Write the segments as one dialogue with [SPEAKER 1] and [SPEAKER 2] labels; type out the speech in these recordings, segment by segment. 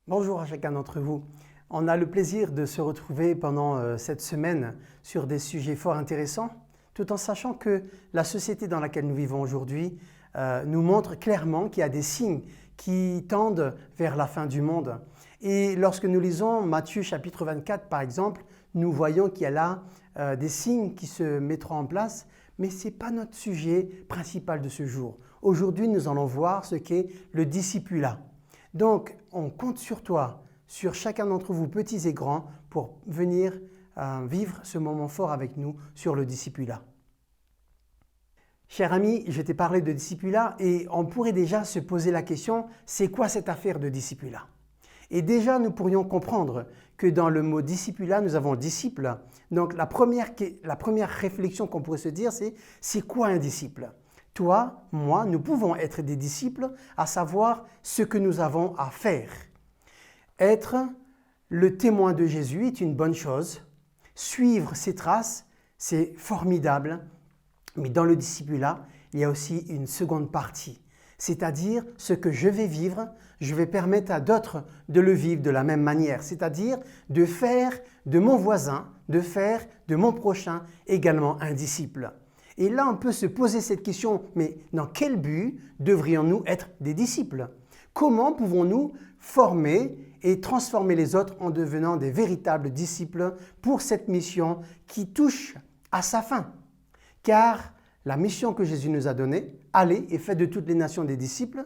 [SPEAKER 1] Bonjour à chacun d'entre vous. On a le plaisir de se retrouver pendant cette semaine sur des sujets fort intéressants, tout en sachant que la société dans laquelle nous vivons aujourd'hui nous montre clairement qu'il y a des signes qui tendent vers la fin du monde. Et lorsque nous lisons Matthieu chapitre 24 par exemple, nous voyons qu'il y a là des signes qui se mettront en place, mais ce n'est pas notre sujet principal de ce jour. Aujourd'hui, nous allons voir ce qu'est le discipulat. Donc, on compte sur toi, sur chacun d'entre vous, petits et grands, pour venir vivre ce moment fort avec nous sur le discipulat. Cher ami, je t'ai parlé de discipulat et on pourrait déjà se poser la question, c'est quoi cette affaire de discipulat? Et déjà, nous pourrions comprendre que dans le mot discipulat, nous avons disciple. Donc, la première réflexion qu'on pourrait se dire, c'est quoi un disciple? Toi, moi, nous pouvons être des disciples, à savoir ce que nous avons à faire. Être le témoin de Jésus est une bonne chose. Suivre ses traces, c'est formidable. Mais dans le discipulat, il y a aussi une seconde partie. C'est-à-dire, ce que je vais vivre, je vais permettre à d'autres de le vivre de la même manière. C'est-à-dire, de faire de mon voisin, de faire de mon prochain également un disciple. Et là, on peut se poser cette question, mais dans quel but devrions-nous être des disciples? Comment pouvons-nous former et transformer les autres en devenant des véritables disciples pour cette mission qui touche à sa fin? Car la mission que Jésus nous a donnée, allez et faites de toutes les nations des disciples,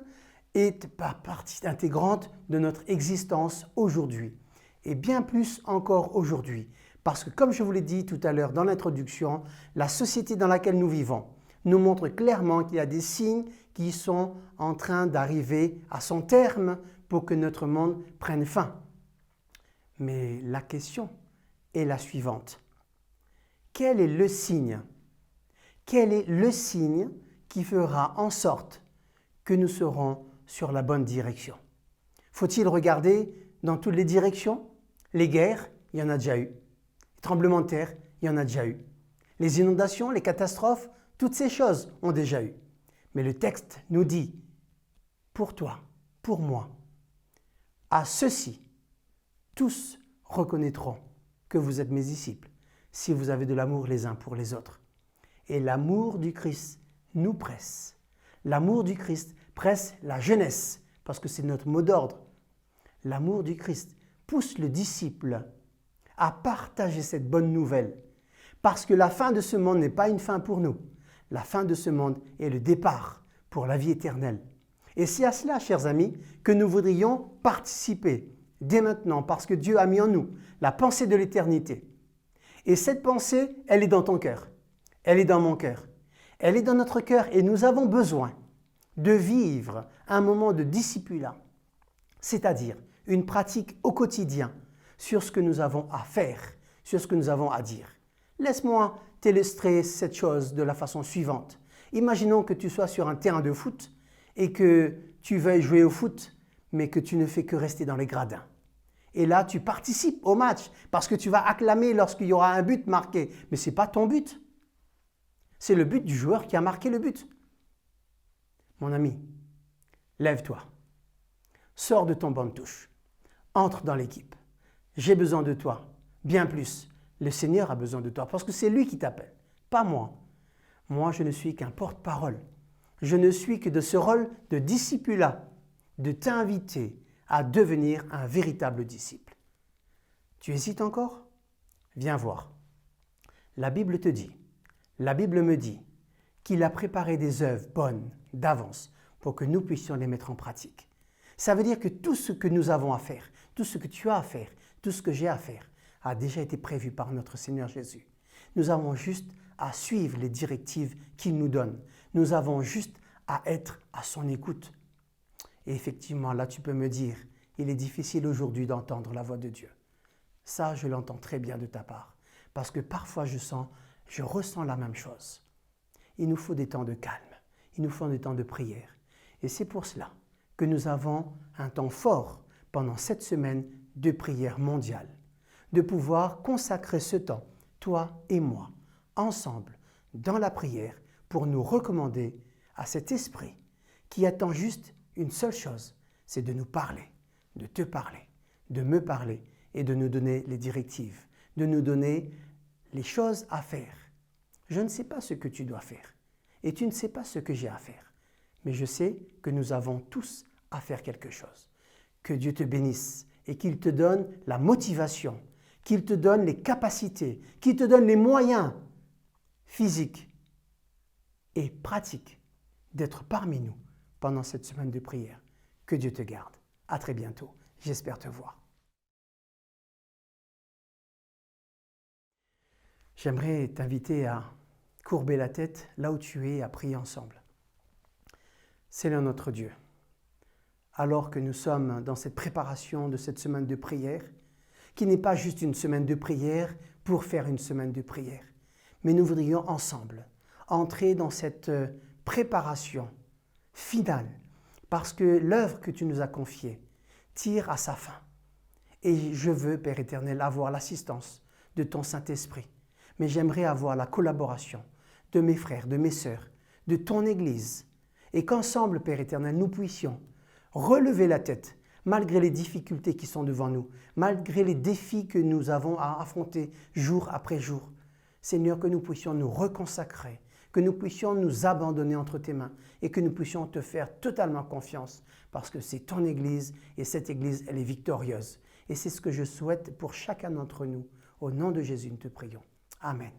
[SPEAKER 1] est partie intégrante de notre existence aujourd'hui. Et bien plus encore aujourd'hui. Parce que comme je vous l'ai dit tout à l'heure dans l'introduction, la société dans laquelle nous vivons nous montre clairement qu'il y a des signes qui sont en train d'arriver à son terme pour que notre monde prenne fin. Mais la question est la suivante. Quel est le signe? Quel est le signe qui fera en sorte que nous serons sur la bonne direction? Faut-il regarder dans toutes les directions? Les guerres, il y en a déjà eu. Les tremblements de terre, il y en a déjà eu. Les inondations, les catastrophes, toutes ces choses ont déjà eu. Mais le texte nous dit, pour toi, pour moi, à ceux-ci, tous reconnaîtront que vous êtes mes disciples, si vous avez de l'amour les uns pour les autres. Et l'amour du Christ nous presse. L'amour du Christ presse la jeunesse, parce que c'est notre mot d'ordre. L'amour du Christ pousse le disciple à partager cette bonne nouvelle. Parce que la fin de ce monde n'est pas une fin pour nous. La fin de ce monde est le départ pour la vie éternelle. Et c'est à cela, chers amis, que nous voudrions participer dès maintenant, parce que Dieu a mis en nous la pensée de l'éternité. Et cette pensée, elle est dans ton cœur. Elle est dans mon cœur. Elle est dans notre cœur et nous avons besoin de vivre un moment de discipulat, c'est-à-dire une pratique au quotidien sur ce que nous avons à faire, sur ce que nous avons à dire. Laisse-moi t'illustrer cette chose de la façon suivante. Imaginons que tu sois sur un terrain de foot et que tu veuilles jouer au foot, mais que tu ne fais que rester dans les gradins. Et là, tu participes au match parce que tu vas acclamer lorsqu'il y aura un but marqué. Mais ce n'est pas ton but. C'est le but du joueur qui a marqué le but. Mon ami, lève-toi. Sors de ton banc de touche. Entre dans l'équipe. J'ai besoin de toi. Bien plus, le Seigneur a besoin de toi parce que c'est lui qui t'appelle, pas moi. Moi, je ne suis qu'un porte-parole. Je ne suis que de ce rôle de discipulat, de t'inviter à devenir un véritable disciple. Tu hésites encore? Viens voir. La Bible te dit, la Bible me dit qu'il a préparé des œuvres bonnes d'avance pour que nous puissions les mettre en pratique. Ça veut dire que tout ce que nous avons à faire, tout ce que tu as à faire, tout ce que j'ai à faire a déjà été prévu par notre Seigneur Jésus. Nous avons juste à suivre les directives qu'il nous donne. Nous avons juste à être à son écoute. Et effectivement, là, tu peux me dire, il est difficile aujourd'hui d'entendre la voix de Dieu. Ça, je l'entends très bien de ta part. Parce que parfois, je ressens la même chose. Il nous faut des temps de calme. Il nous faut des temps de prière. Et c'est pour cela que nous avons un temps fort pendant cette semaine de prière mondiale. De pouvoir consacrer ce temps, toi et moi, ensemble, dans la prière, pour nous recommander à cet esprit qui attend juste une seule chose, c'est de nous parler, de te parler, de me parler et de nous donner les directives, de nous donner les choses à faire. Je ne sais pas ce que tu dois faire et tu ne sais pas ce que j'ai à faire, mais je sais que nous avons tous à faire quelque chose. Que Dieu te bénisse et qu'il te donne la motivation, qu'il te donne les capacités, qu'il te donne les moyens physiques et pratiques d'être parmi nous pendant cette semaine de prière. Que Dieu te garde. À très bientôt. J'espère te voir. J'aimerais t'inviter à courber la tête là où tu es, à prier ensemble. Seigneur notre Dieu, alors que nous sommes dans cette préparation de cette semaine de prière, qui n'est pas juste une semaine de prière pour faire une semaine de prière, mais nous voudrions ensemble entrer dans cette préparation finale, parce que l'œuvre que tu nous as confiée tire à sa fin. Et je veux, Père éternel, avoir l'assistance de ton Saint-Esprit, mais j'aimerais avoir la collaboration de mes frères, de mes sœurs, de ton Église, et qu'ensemble, Père éternel, nous puissions relever la tête, malgré les difficultés qui sont devant nous, malgré les défis que nous avons à affronter jour après jour. Seigneur, que nous puissions nous reconsacrer, que nous puissions nous abandonner entre tes mains et que nous puissions te faire totalement confiance parce que c'est ton Église et cette Église, elle est victorieuse. Et c'est ce que je souhaite pour chacun d'entre nous. Au nom de Jésus, nous te prions. Amen.